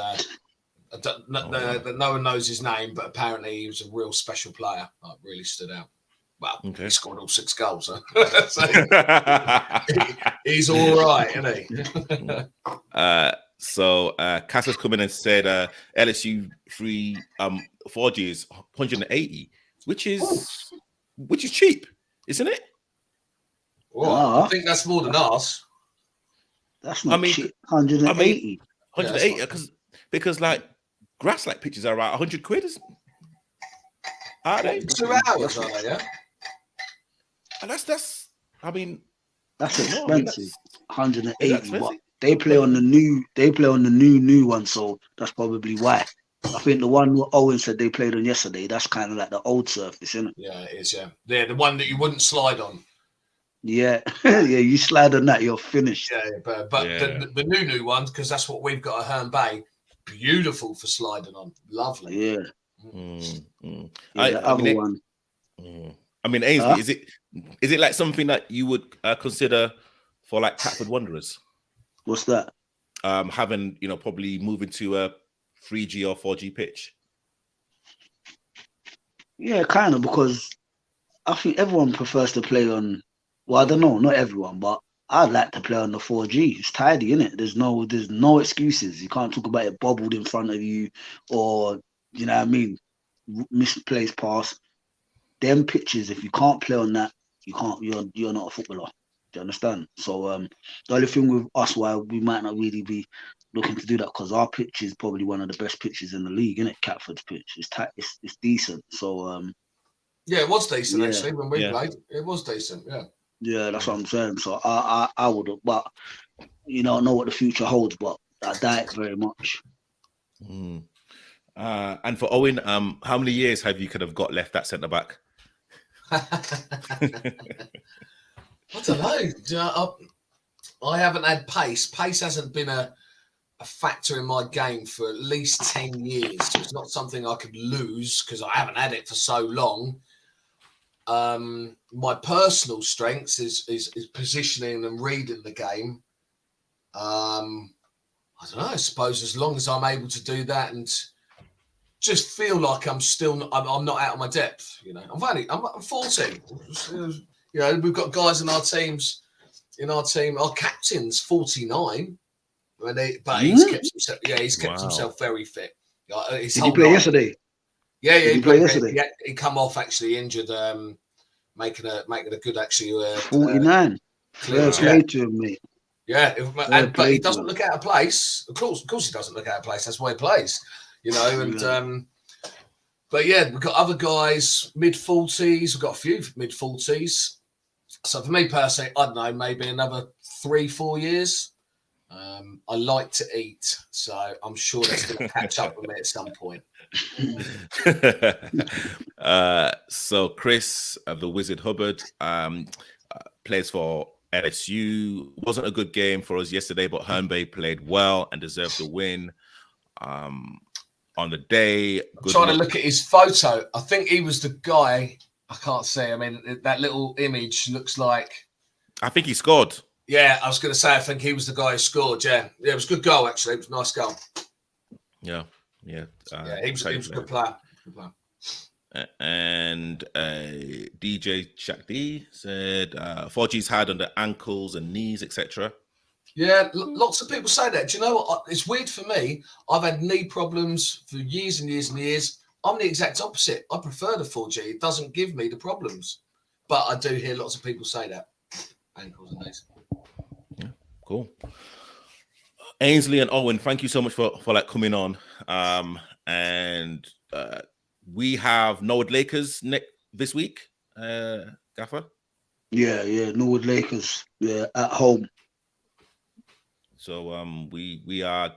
no one knows his name, but apparently he was a real special player. Like, really stood out. Well, he scored all 6 goals. So he's all right, isn't he? So Cass has come in and said LSU 4G is 180, which is cheap, isn't it? Well, I think that's more than us. That's not cheap. 180. 180 because like grass like pitches are about 100 quid. Are they? 2 hours, are they? Yeah. And that's I mean that's expensive. 180, but they play on the new one, so that's probably why. I think the one Owen said they played on yesterday, that's kind of like the old surface, isn't it? Yeah, it is, yeah. They're the one that you wouldn't slide on. Yeah, yeah, you slide on that, you're finished. Yeah, but the new one, because that's what we've got at Herne Bay, beautiful for sliding on. Lovely. Yeah. The other one. I mean, Ainsley, is it like something that you would consider for like Catford Wanderers? What's that? Having, you know, probably moving to a 3G or 4G pitch. Yeah, kind of, because I think everyone prefers to play on. Well, I don't know, not everyone, but I'd like to play on the 4G. It's tidy, innit? There's no excuses. You can't talk about it bobbled in front of you, or you know what I mean, misplaced pass. Them pitches, if you can't play on that, you can't. You're not a footballer. Do you understand? So the only thing with us why we might not really be looking to do that, because our pitch is probably one of the best pitches in the league, innit? Catford's pitch. It's decent. So yeah, it was decent actually when we played. It was decent. Yeah. Yeah, that's what I'm saying. So I would have, but you don't know what the future holds, but I doubt it very much. And for Owen, how many years have you could have got left at centre back? I don't know. I haven't had pace. Pace hasn't been a factor in my game for at least 10 years. So it's not something I could lose because I haven't had it for so long. My personal strengths is positioning and reading the game. I don't know. I suppose as long as I'm able to do that and just feel like I'm not out of my depth. You know, I'm 14. You know, we've got guys in our teams. Our captain's 49. But he's kept himself. Yeah, he's kept himself very fit. Did he play yesterday? Yeah, he played yesterday. He come off actually injured, making a good actually. 49. Fair play to him, mate. Yeah, but he doesn't look out of place. Of course, he doesn't look out of place. That's why he plays. you know, and but yeah, we've got other guys mid-40s. We've got a few mid-40s. So for me personally, I don't know, maybe another 3-4 years. I like to eat, so I'm sure that's going to catch up with me at some point. So Chris of the Wizard Hubbard plays for LSU. Wasn't a good game for us yesterday, but Hernbay played well and deserved the win. On the day, I'm trying to look at his photo. I think he was the guy. I can't see. I mean, that little image looks like. I think he scored. Yeah, I was going to say, I think he was the guy who scored. Yeah, it was a good goal, actually. It was a nice goal. Yeah. He was a good player. And DJ Shaq D said 4G's had on the ankles and knees, etc. Yeah, lots of people say that. Do you know what? It's weird for me. I've had knee problems for years and years and years. I'm the exact opposite. I prefer the 4G. It doesn't give me the problems. But I do hear lots of people say that. Ankles and knees. Yeah, cool. Ainsley and Owen, thank you so much for like coming on. And we have Norwood Lakers this week, Gaffer. Yeah, Norwood Lakers. Yeah, at home. So we are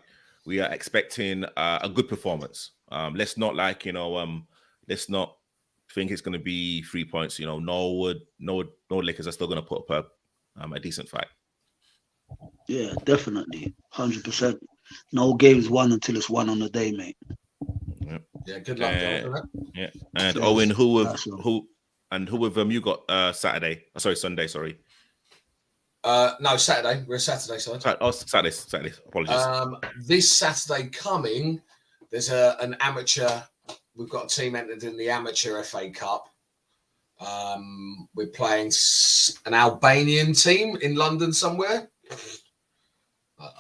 expecting a good performance. Let's not let's not think it's going to be 3 points. You know, Norwood Lakers are still going to put up a decent fight. Yeah, definitely, 100%. No game's won until it's won on the day, mate. Yeah, good luck. Yeah, and yeah, Owen, who have you got Saturday? Sunday. Sorry. No, Saturday. We're a Saturday side. Oh, Saturday. Apologies. This Saturday coming, there's an amateur. We've got a team entered in the amateur FA Cup. We're playing an Albanian team in London somewhere.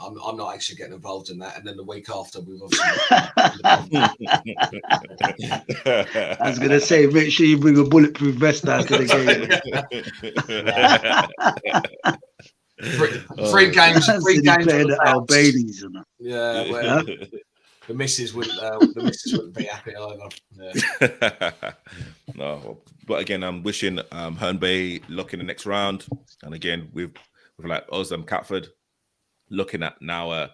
I'm not actually getting involved in that. And then the week after, we've obviously. I was gonna say, make sure you bring a bulletproof vest down to the game. Three games. Playing the Albanians, you know. Yeah, well, the missus wouldn't be happy either. Yeah. No, but again, I'm wishing Hernbay luck in the next round. And again, with like us and Catford, looking at now like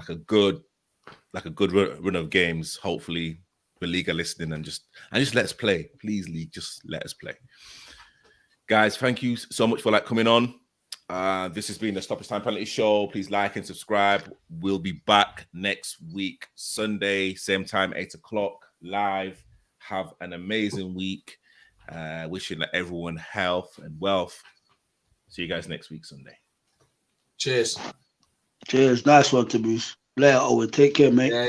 a good run of games. Hopefully the league are listening and just let us play. Please, league, just let us play. Guys, thank you so much for like coming on. This has been the Stoppage Time Penalty Show. Please like and subscribe. We'll be back next week, Sunday, same time, 8:00 live. Have an amazing week. Wishing everyone health and wealth. See you guys next week, Sunday. Cheers. Nice one, Taboos. Later, Owen. Take care, mate.